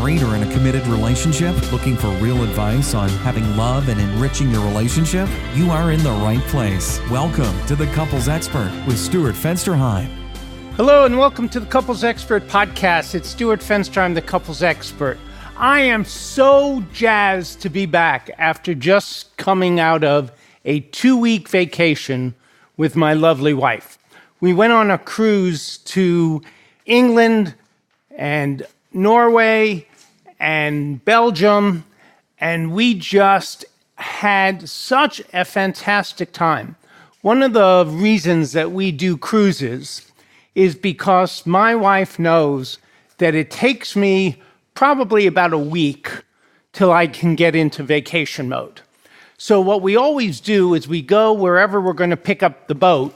married or in a committed relationship? Looking for real advice on having love and enriching your relationship? You are in the right place. Welcome to The Couples Expert with Stuart Fensterheim. Hello and welcome to the Couples Expert Podcast. It's Stuart Fensterheim, the Couples Expert. I am so jazzed to be back after just coming out of a 2-week vacation with my lovely wife. We went on a cruise to England and Norway and Belgium, and we just had such a fantastic time. One of the reasons that we do cruises is because my wife knows that it takes me probably about a week till I can get into vacation mode. So what we always do is we go wherever we're going to pick up the boat,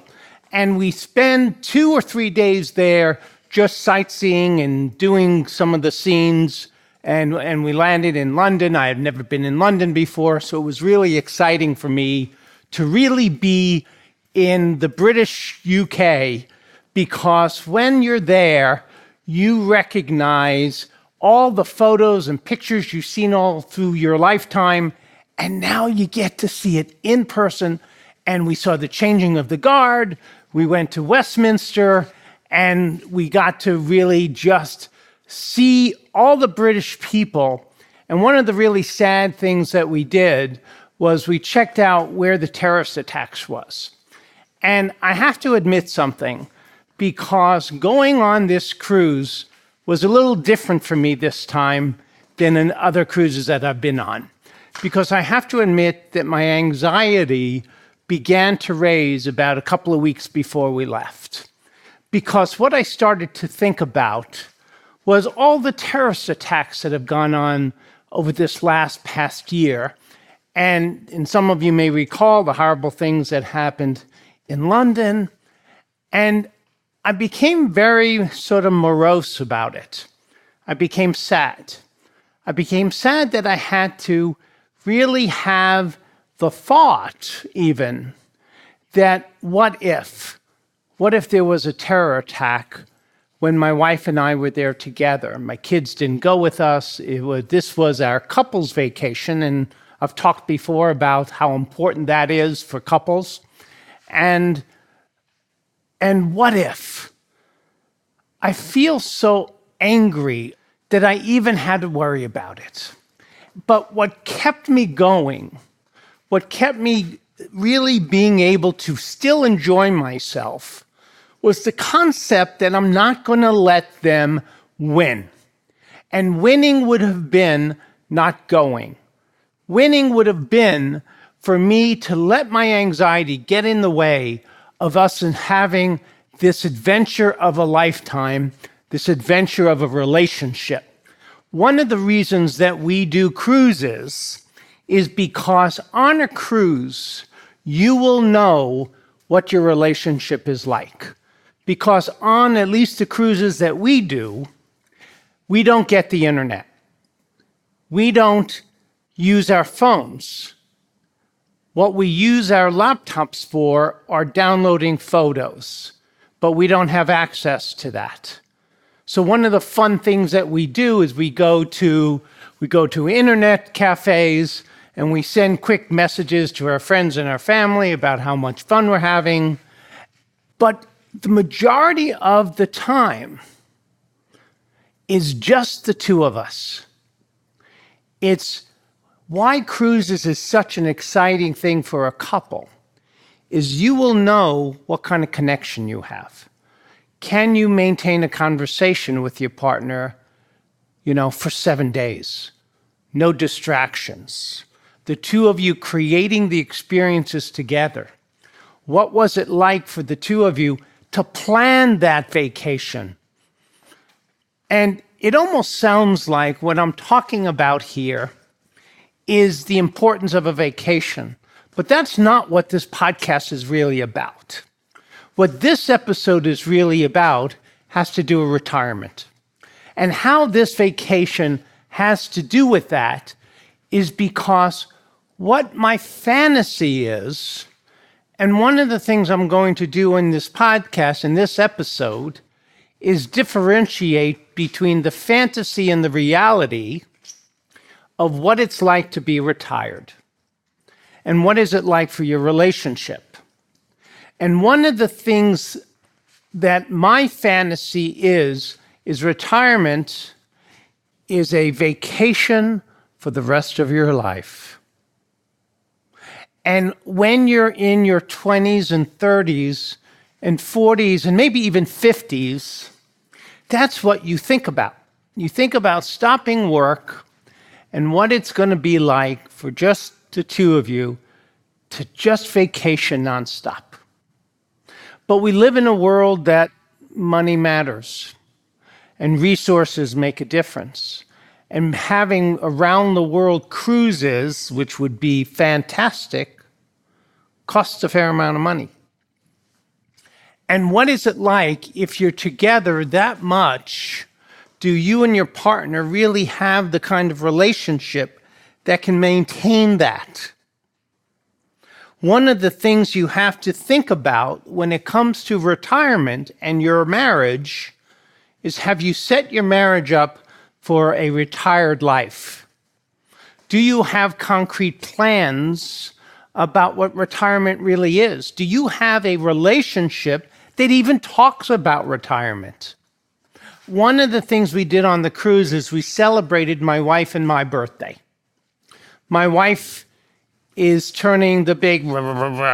and we spend 2 or 3 days there just sightseeing and doing some of the scenes. And we landed in London. I had never been in London before, so it was really exciting for me to really be in the British UK, because when you're there, you recognize all the photos and pictures you've seen all through your lifetime, and now you get to see it in person. And we saw the changing of the guard. We went to Westminster, and we got to really just see all the British people. And one of the really sad things that we did was we checked out where the terrorist attacks was. And I have to admit something, because going on this cruise was a little different for me this time than in other cruises that I've been on. Because I have to admit that my anxiety began to raise about a couple of weeks before we left. Because what I started to think about was all the terrorist attacks that have gone on over this past year. And some of you may recall the horrible things that happened in London. And I became very sort of morose about it. I became sad. I became sad that I had to really have the thought even that what if there was a terror attack when my wife and I were there together? My kids didn't go with us. This was our couples vacation, and I've talked before about how important that is for couples. And what if? I feel so angry that I even had to worry about it. But what kept me going, what kept me really being able to still enjoy myself, was the concept that I'm not going to let them win. And winning would have been not going. Winning would have been for me to let my anxiety get in the way of us having this adventure of a lifetime, this adventure of a relationship. One of the reasons that we do cruises is because on a cruise, you will know what your relationship is like. Because on at least the cruises that we do, we don't get the internet. We don't use our phones. What we use our laptops for are downloading photos, but we don't have access to that. So one of the fun things that we do is we go to internet cafes, and we send quick messages to our friends and our family about how much fun we're having. But the majority of the time is just the two of us. It's why cruises is such an exciting thing for a couple, is you will know what kind of connection you have. Can you maintain a conversation with your partner, for 7 days? No distractions. The two of you creating the experiences together. What was it like for the two of you to plan that vacation? And it almost sounds like what I'm talking about here is the importance of a vacation. But that's not what this podcast is really about. What this episode is really about has to do with retirement. And how this vacation has to do with that is because what my fantasy is, and one of the things I'm going to do in this podcast, in this episode, is differentiate between the fantasy and the reality of what it's like to be retired. And what is it like for your relationship? And one of the things that my fantasy is retirement is a vacation for the rest of your life. And when you're in your 20s and 30s and 40s and maybe even 50s, that's what you think about. You think about stopping work and what it's going to be like for just the two of you to just vacation nonstop. But we live in a world that money matters and resources make a difference. And having around the world cruises, which would be fantastic, costs a fair amount of money. And what is it like if you're together that much? Do you and your partner really have the kind of relationship that can maintain that? One of the things you have to think about when it comes to retirement and your marriage is, have you set your marriage up for a retired life? Do you have concrete plans about what retirement really is? Do you have a relationship that even talks about retirement? One of the things we did on the cruise is we celebrated my wife and my birthday. My wife is turning the big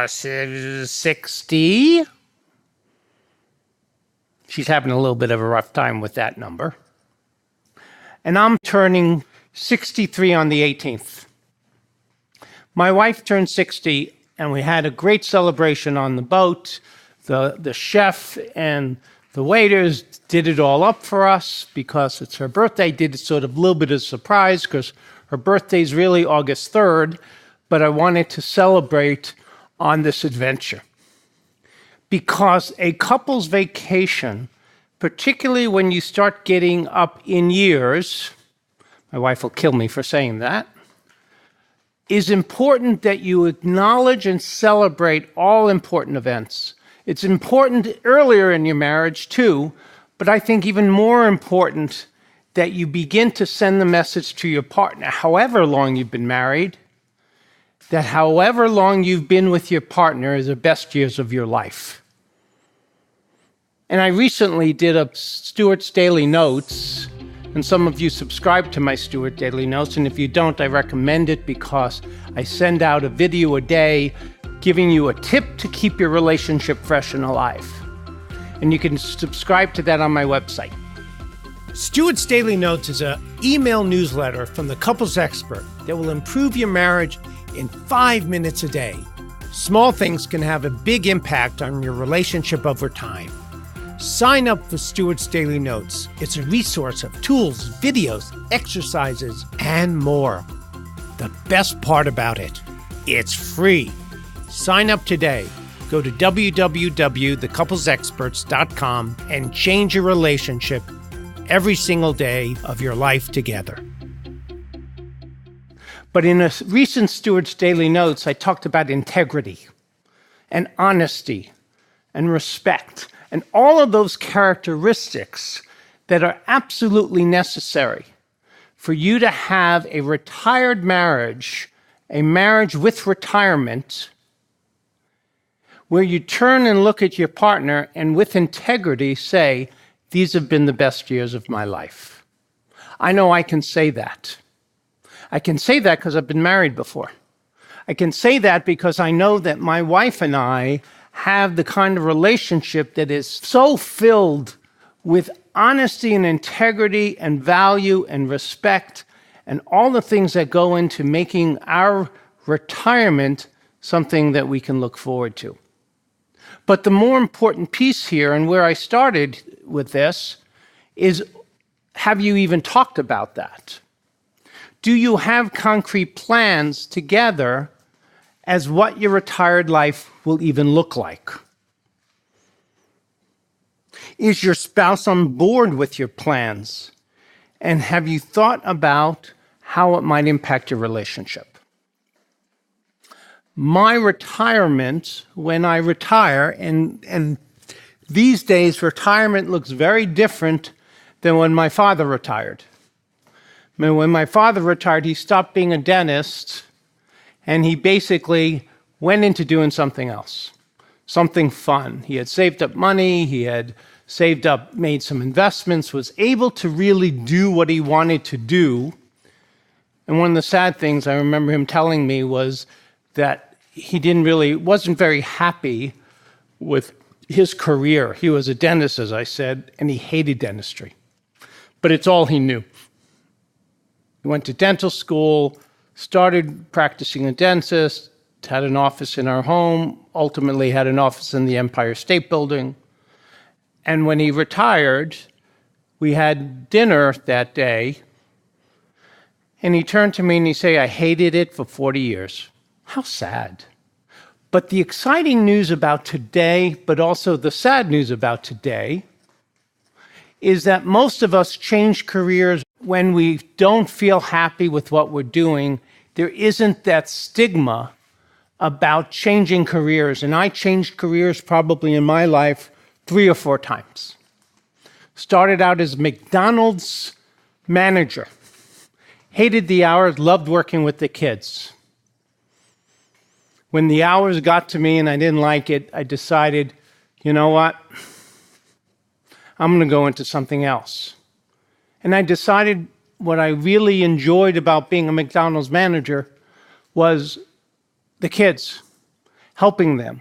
60. She's having a little bit of a rough time with that number. And I'm turning 63 on the 18th. My wife turned 60, and we had a great celebration on the boat. The chef and the waiters did it all up for us because it's her birthday. Did it sort of a little bit of a surprise because her birthday's really August 3rd, but I wanted to celebrate on this adventure. Because a couple's vacation, particularly when you start getting up in years, my wife will kill me for saying that, is important that you acknowledge and celebrate all important events. It's important earlier in your marriage too, but I think even more important that you begin to send the message to your partner, however long you've been married, that however long you've been with your partner is the best years of your life. And I recently did a Stuart's Daily Notes, and some of you subscribe to my Stuart Daily Notes, and if you don't, I recommend it because I send out a video a day giving you a tip to keep your relationship fresh and alive. And you can subscribe to that on my website. Stuart's Daily Notes is an email newsletter from the couples expert that will improve your marriage in 5 minutes a day. Small things can have a big impact on your relationship over time. Sign up for Stuart's Daily Notes. It's a resource of tools, videos, exercises, and more. The best part about it, it's free. Sign up today. Go to www.thecouplesexperts.com and change your relationship every single day of your life together. But in a recent Stuart's Daily Notes, I talked about integrity and honesty and respect and all of those characteristics that are absolutely necessary for you to have a retired marriage, a marriage with retirement, where you turn and look at your partner and with integrity say, these have been the best years of my life. I know I can say that. I can say that because I've been married before. I can say that because I know that my wife and I have the kind of relationship that is so filled with honesty and integrity and value and respect and all the things that go into making our retirement something that we can look forward to. But the more important piece here, and where I started with this, is, have you even talked about that? Do you have concrete plans together as what your retired life will even look like? Is your spouse on board with your plans? And have you thought about how it might impact your relationship? My retirement, when I retire, and these days, retirement looks very different than when my father retired. I mean, when my father retired, he stopped being a dentist, and he basically went into doing something else, something fun. He had saved up money, he had saved up, made some investments, was able to really do what he wanted to do. And one of the sad things I remember him telling me was that he wasn't very happy with his career. He was a dentist, as I said, and he hated dentistry. But it's all he knew. He went to dental school, started practicing a dentist, had an office in our home, ultimately had an office in the Empire State Building. And when he retired, we had dinner that day, and he turned to me and he said, "I hated it for 40 years. How sad." But the exciting news about today, but also the sad news about today, is that most of us change careers when we don't feel happy with what we're doing. There isn't that stigma about changing careers. And I changed careers probably in my life 3 or 4 times. Started out as McDonald's manager. Hated the hours, loved working with the kids. When the hours got to me and I didn't like it, I decided, you know what? I'm going to go into something else. And I decided what I really enjoyed about being a McDonald's manager was the kids, helping them.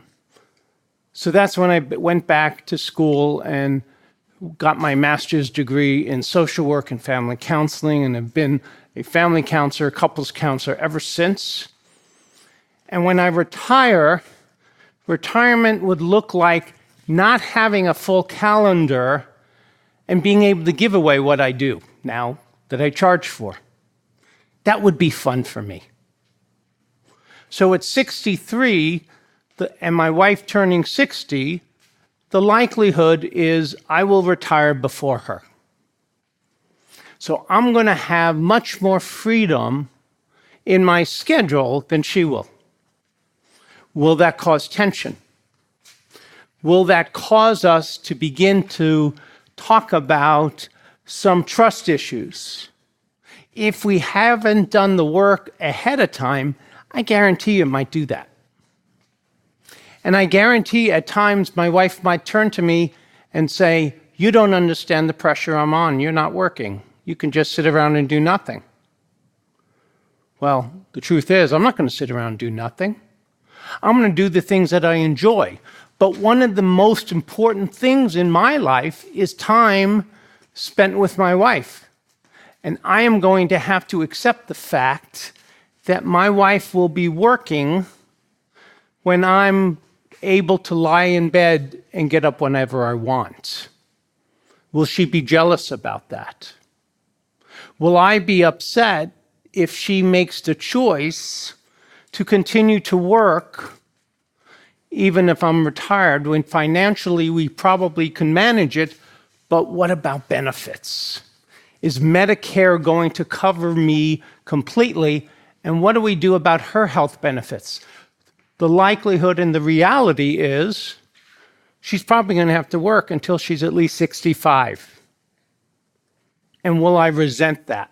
So that's when I went back to school and got my master's degree in social work and family counseling, and have been a family counselor, couples counselor ever since. And when I retire, retirement would look like not having a full calendar and being able to give away what I do now that I charge for. That would be fun for me. So at 63, and my wife turning 60, the likelihood is I will retire before her. So I'm going to have much more freedom in my schedule than she will. Will that cause tension? Will that cause us to begin to talk about some trust issues? If we haven't done the work ahead of time, I guarantee you it might do that. And I guarantee at times my wife might turn to me and say, "You don't understand the pressure I'm on. You're not working. You can just sit around and do nothing." Well, the truth is, I'm not going to sit around and do nothing. I'm going to do the things that I enjoy. But one of the most important things in my life is time spent with my wife. And I am going to have to accept the fact that my wife will be working when I'm able to lie in bed and get up whenever I want. Will she be jealous about that? Will I be upset if she makes the choice to continue to work even if I'm retired, when financially we probably can manage it, but what about benefits? Is Medicare going to cover me completely? And what do we do about her health benefits? The likelihood and the reality is she's probably going to have to work until she's at least 65. And will I resent that?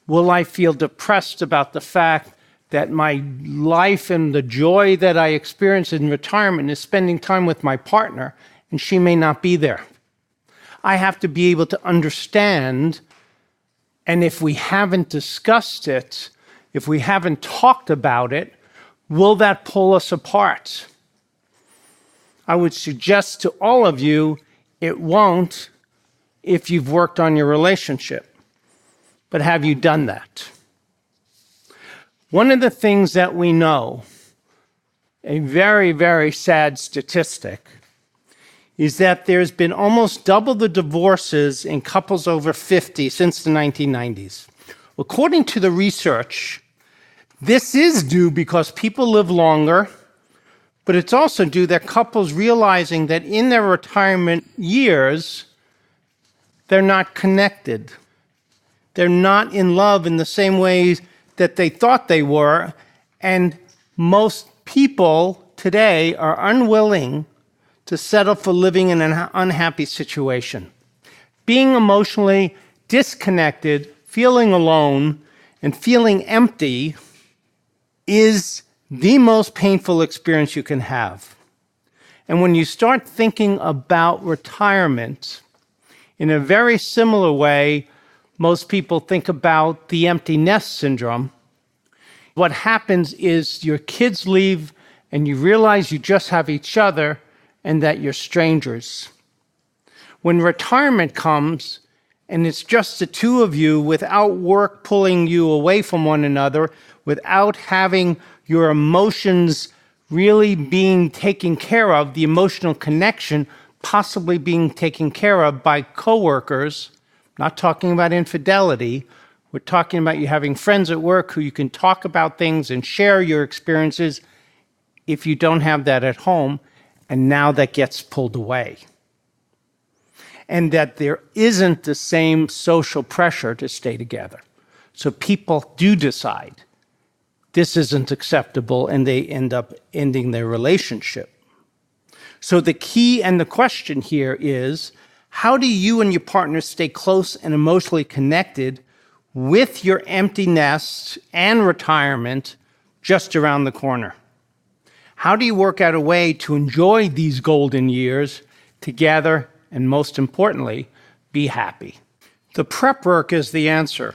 Will I feel depressed about the fact that my life and the joy that I experience in retirement is spending time with my partner, and she may not be there? I have to be able to understand, and if we haven't discussed it, if we haven't talked about it, will that pull us apart? I would suggest to all of you, it won't if you've worked on your relationship. But have you done that? One of the things that we know, a very, very sad statistic, is that there's been almost double the divorces in couples over 50 since the 1990s. According to the research, this is due because people live longer, but it's also due that couples realizing that in their retirement years, they're not connected. They're not in love in the same ways that they thought they were, and most people today are unwilling to settle for living in an unhappy situation. Being emotionally disconnected, feeling alone, and feeling empty is the most painful experience you can have. And when you start thinking about retirement in a very similar way, most people think about the empty nest syndrome. What happens is your kids leave and you realize you just have each other and that you're strangers. When retirement comes and it's just the two of you without work pulling you away from one another, without having your emotions really being taken care of, the emotional connection possibly being taken care of by coworkers, not talking about infidelity, we're talking about you having friends at work who you can talk about things and share your experiences. If you don't have that at home, and now that gets pulled away. And that there isn't the same social pressure to stay together. So people do decide this isn't acceptable, and they end up ending their relationship. So the key and the question here is, how do you and your partner stay close and emotionally connected with your empty nest and retirement just around the corner? How do you work out a way to enjoy these golden years together and, most importantly, be happy? The prep work is the answer.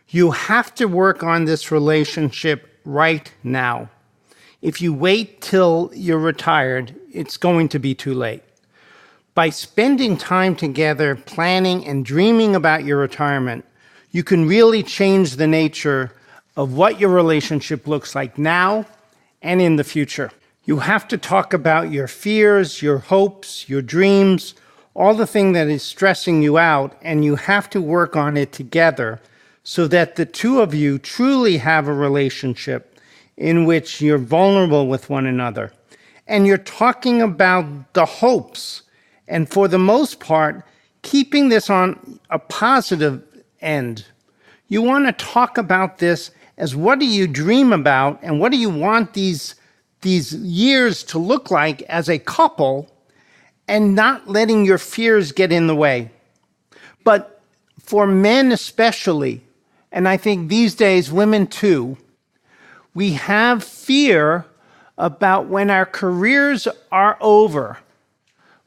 You have to work on this relationship right now. If you wait till you're retired, it's going to be too late. By spending time together, planning and dreaming about your retirement, you can really change the nature of what your relationship looks like now and in the future. You have to talk about your fears, your hopes, your dreams, all the thing that is stressing you out, and you have to work on it together so that the two of you truly have a relationship in which you're vulnerable with one another. And you're talking about the hopes, and for the most part, keeping this on a positive end. You want to talk about this as what do you dream about and what do you want these years to look like as a couple, and not letting your fears get in the way. But for men especially, and I think these days women too, we have fear about when our careers are over,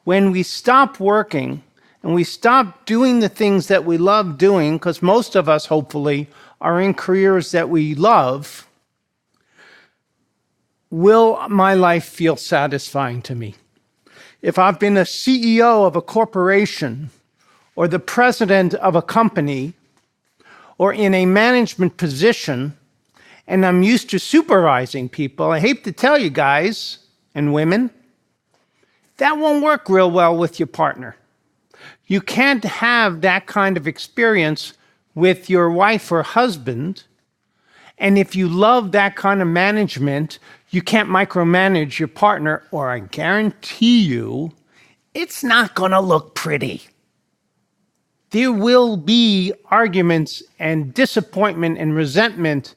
when we stop working and we stop doing the things that we love doing, because most of us hopefully are in careers that we love. Will my life feel satisfying to me? If I've been a CEO of a corporation or the president of a company or in a management position and I'm used to supervising people, I hate to tell you guys and women, that won't work real well with your partner. You can't have that kind of experience with your wife or husband. And if you love that kind of management, you can't micromanage your partner, or I guarantee you, it's not going to look pretty. There will be arguments and disappointment and resentment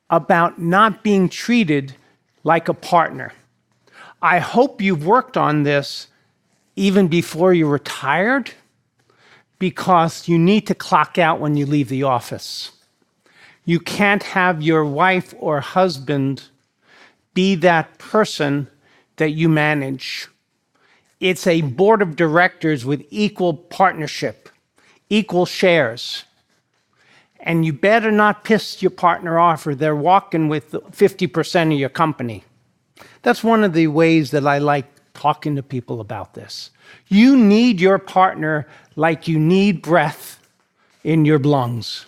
about not being treated like a partner. I hope you've worked on this even before you're retired, because you need to clock out when you leave the office. You can't have your wife or husband be that person that you manage. It's a board of directors with equal partnership, equal shares. And you better not piss your partner off or they're walking with 50% of your company. That's one of the ways that I like talking to people about this. You need your partner like you need breath in your lungs.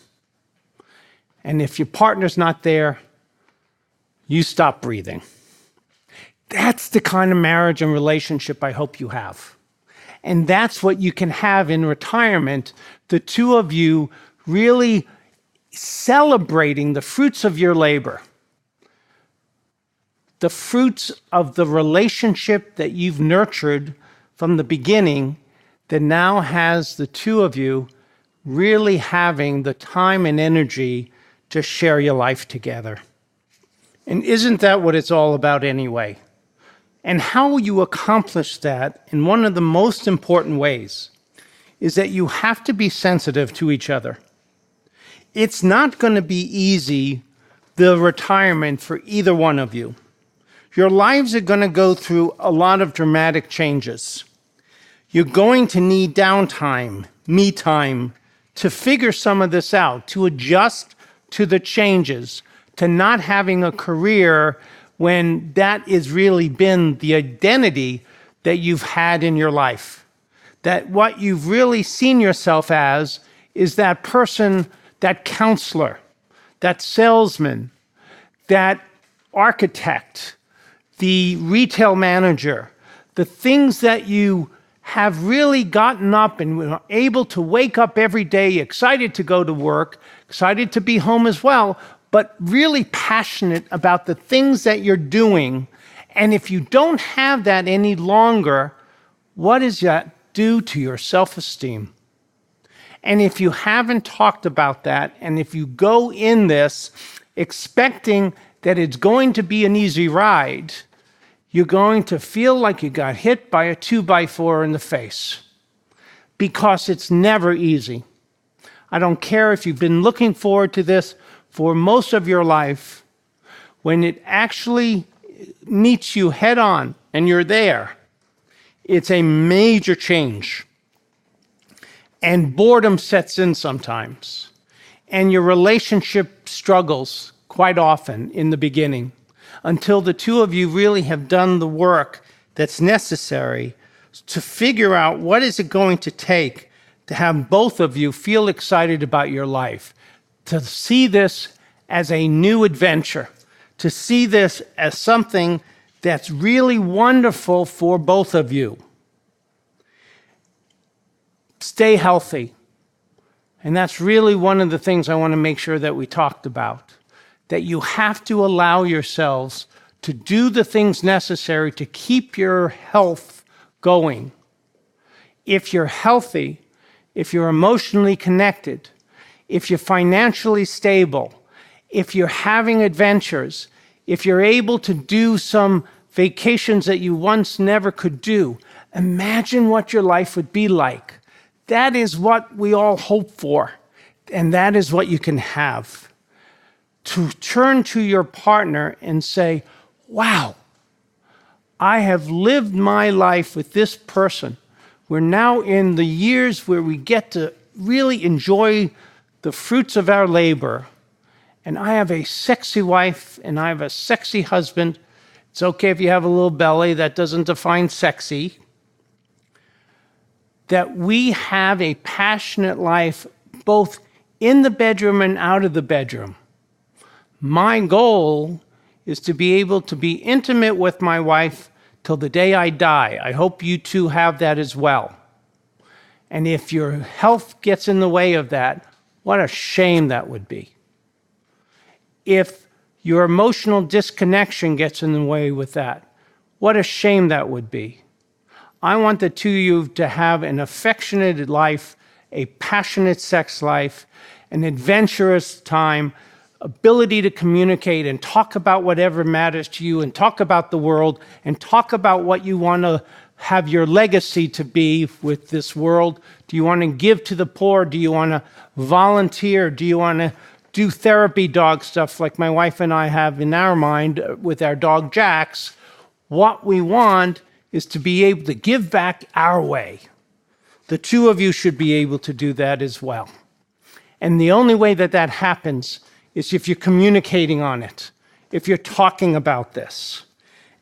And if your partner's not there, you stop breathing. That's the kind of marriage and relationship I hope you have. And that's what you can have in retirement, the two of you really celebrating the fruits of your labor, the fruits of the relationship that you've nurtured from the beginning that now has the two of you really having the time and energy to share your life together. And isn't that what it's all about anyway? And how you accomplish that, in one of the most important ways, is that you have to be sensitive to each other. It's not going to be easy, the retirement for either one of you. Your lives are going to go through a lot of dramatic changes. You're going to need downtime, me time, to figure some of this out, to adjust to the changes, to not having a career when that has really been the identity that you've had in your life. That what you've really seen yourself as is that person, that counselor, that salesman, that architect, the retail manager, the things that you have really gotten up and were able to wake up every day excited to go to work, excited to be home as well, but really passionate about the things that you're doing. And if you don't have that any longer, what does that do to your self-esteem? And if you haven't talked about that, and if you go in this expecting that it's going to be an easy ride, you're going to feel like you got hit by a 2x4 in the face, because it's never easy. I don't care if you've been looking forward to this for most of your life. When it actually meets you head on and you're there, it's a major change. And boredom sets in sometimes. And your relationship struggles quite often in the beginning, until the two of you really have done the work that's necessary to figure out what is it going to take to have both of you feel excited about your life, to see this as a new adventure, to see this as something that's really wonderful for both of you. Stay healthy. And that's really one of the things I want to make sure that we talked about. That you have to allow yourselves to do the things necessary to keep your health going. If you're healthy, if you're emotionally connected, if you're financially stable, if you're having adventures, if you're able to do some vacations that you once never could do, imagine what your life would be like. That is what we all hope for, and that is what you can have. To turn to your partner and say, wow, I have lived my life with this person. We're now in the years where we get to really enjoy the fruits of our labor. And I have a sexy wife and I have a sexy husband. It's okay if you have a little belly, that doesn't define sexy. That we have a passionate life both in the bedroom and out of the bedroom. My goal is to be able to be intimate with my wife till the day I die. I hope you two have that as well. And if your health gets in the way of that, what a shame that would be. If your emotional disconnection gets in the way with that, what a shame that would be. I want the two of you to have an affectionate life, a passionate sex life, an adventurous time, ability to communicate and talk about whatever matters to you and talk about the world and talk about what you want to have your legacy to be with this world. Do you want to give to the poor? Do you want to volunteer? Do you want to do therapy dog stuff like my wife and I have in our mind with our dog Jax? What we want is to be able to give back our way. The two of you should be able to do that as well. And the only way that that happens is if you're communicating on it, if you're talking about this.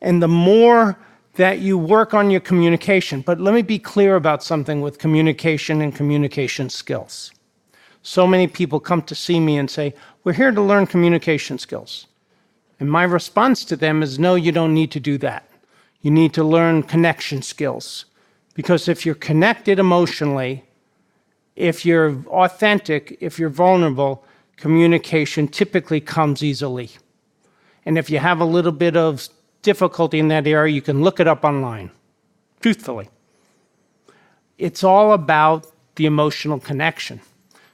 And the more that you work on your communication, but let me be clear about something with communication and communication skills. So many people come to see me and say, we're here to learn communication skills. And my response to them is, no, you don't need to do that. You need to learn connection skills. Because if you're connected emotionally, if you're authentic, if you're vulnerable, communication typically comes easily. And if you have a little bit of difficulty in that area, you can look it up online, truthfully. It's all about the emotional connection.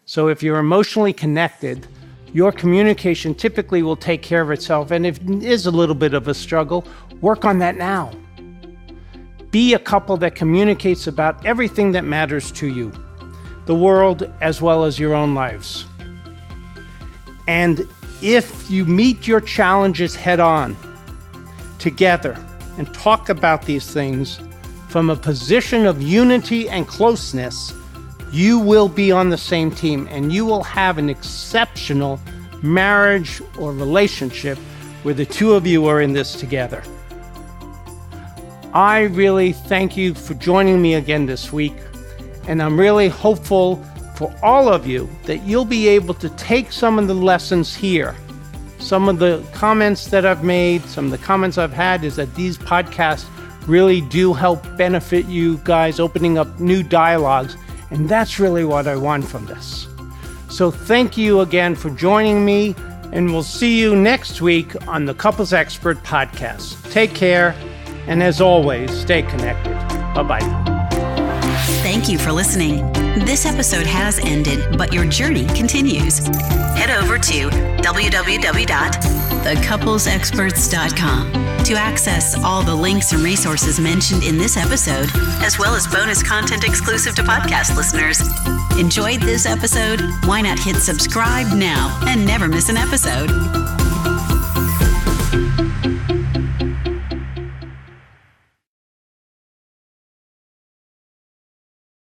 So if you're emotionally connected, your communication typically will take care of itself. And if it is a little bit of a struggle, work on that now. be a couple that communicates about everything that matters to you, the world as well as your own lives. And if you meet your challenges head on together and talk about these things from a position of unity and closeness, you will be on the same team and you will have an exceptional marriage or relationship where the two of you are in this together. I really thank you for joining me again this week, and I'm really hopeful for all of you that you'll be able to take some of the lessons here. Some of the comments that I've made, some of the comments I've had is that these podcasts really do help benefit you guys, opening up new dialogues, and that's really what I want from this. So thank you again for joining me, and we'll see you next week on the Couples Expert Podcast. Take care, and as always, stay connected. Bye-bye. Thank you for listening. This episode has ended, but your journey continues. Head over to www.thecouplesexperts.com to access all the links and resources mentioned in this episode, as well as bonus content exclusive to podcast listeners. Enjoyed this episode? Why not hit subscribe now and never miss an episode?